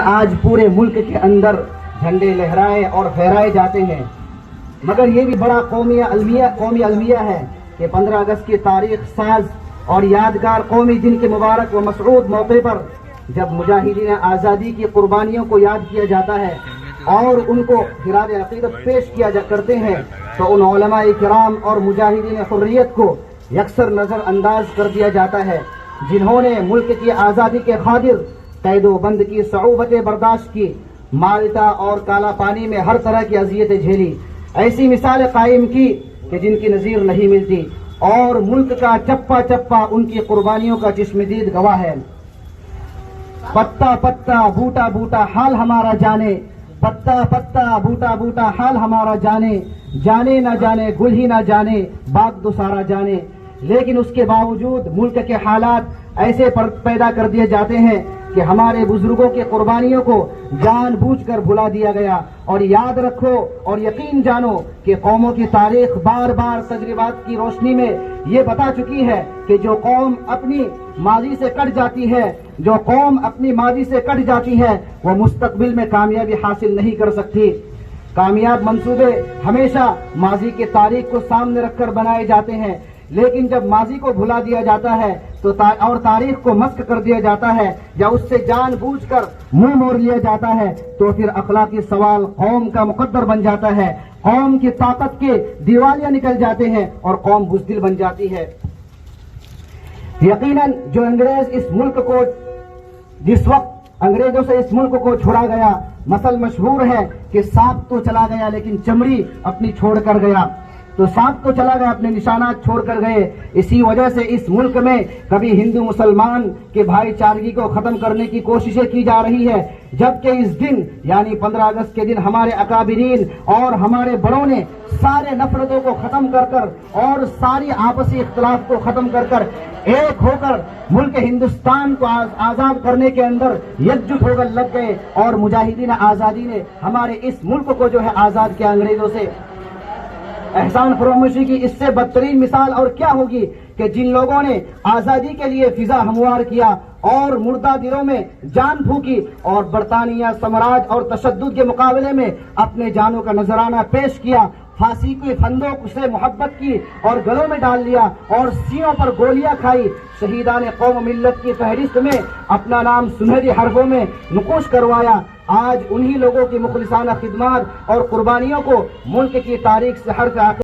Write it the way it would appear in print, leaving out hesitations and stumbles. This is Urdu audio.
آج پورے ملک کے اندر جھنڈے لہرائے اور پھہرائے جاتے ہیں، مگر یہ بھی بڑا قومی المیہ ہے کہ 15 اگست کی تاریخ ساز اور یادگار قومی دن کے مبارک و مسعود موقع پر جب مجاہدین آزادی کی قربانیوں کو یاد کیا جاتا ہے اور ان کو خراج عقیدت پیش کیا کرتے ہیں تو ان علماء کرام اور مجاہدین حریت کو یکسر نظر انداز کر دیا جاتا ہے، جنہوں نے ملک کی آزادی کے خاطر قید و بند کی صعوبتیں برداشت کی، مالٹا اور کالا پانی میں ہر طرح کی اذیتیں جھیلی، ایسی مثالیں قائم کی کہ جن کی نظیر نہیں ملتی، اور ملک کا چپا چپا ان کی قربانیوں کا چشمدید گواہ ہے۔ پتا پتا بوٹا بوٹا حال ہمارا جانے، پتا پتا بوٹا بوٹا حال ہمارا جانے، جانے نہ جانے گل ہی نہ جانے باغ تو سارا جانے، لیکن اس کے باوجود ملک کے حالات ایسے پیدا کر دیے جاتے ہیں کہ ہمارے بزرگوں کی قربانیوں کو جان بوجھ کر بھلا دیا گیا۔ اور یاد رکھو اور یقین جانو کہ قوموں کی تاریخ بار بار تجربات کی روشنی میں یہ بتا چکی ہے کہ جو قوم اپنی ماضی سے کٹ جاتی ہے وہ مستقبل میں کامیابی حاصل نہیں کر سکتی۔ کامیاب منصوبے ہمیشہ ماضی کی تاریخ کو سامنے رکھ کر بنائے جاتے ہیں، لیکن جب ماضی کو بھلا دیا جاتا ہے اور تاریخ کو مسخ کر دیا جاتا ہے یا اس سے جان بوجھ کر منہ موڑ لیا جاتا ہے تو پھر اخلاقی سوال قوم کا مقدر بن جاتا ہے، قوم کی طاقت کے دیوالیاں نکل جاتے ہیں اور قوم بزدل بن جاتی ہے۔ یقیناً جو جس وقت انگریزوں سے اس ملک کو چھڑا گیا، مثل مشہور ہے کہ سانپ تو چلا گیا لیکن چمڑی اپنی چھوڑ کر گیا، تو سانپ تو چلا گیا اپنے نشانات چھوڑ کر گئے۔ اسی وجہ سے اس ملک میں کبھی ہندو مسلمان کے بھائی چارگی کو ختم کرنے کی کوششیں کی جا رہی ہے، جبکہ اس دن یعنی 15 اگست کے دن ہمارے اکابرین اور ہمارے بڑوں نے سارے نفرتوں کو ختم کر اور ساری آپسی اختلاف کو ختم کر ایک ہو کر ملک ہندوستان کو آزاد کرنے کے اندر یکجٹ ہو کر لگ گئے، اور مجاہدین آزادی نے ہمارے اس ملک کو جو ہے آزاد کیا انگریزوں سے۔ احسان فراموشی کی اس سے بدترین مثال اور کیا ہوگی کہ جن لوگوں نے آزادی کے لیے فضا ہموار کیا اور مردہ دلوں میں جان پھونکی اور برطانیہ سامراج اور تشدد کے مقابلے میں اپنے جانوں کا نذرانہ پیش کیا، پھانسی کے پھندوں سے محبت کی اور گلوں میں ڈال لیا اور سینوں پر گولیاں کھائی، شہیدان قوم ملت کی فہرست میں اپنا نام سنہری حرفوں میں نقوش کروایا۔ آج انہی لوگوں کی مخلصانہ خدمات اور قربانیوں کو ملک کی تاریخ سے ہر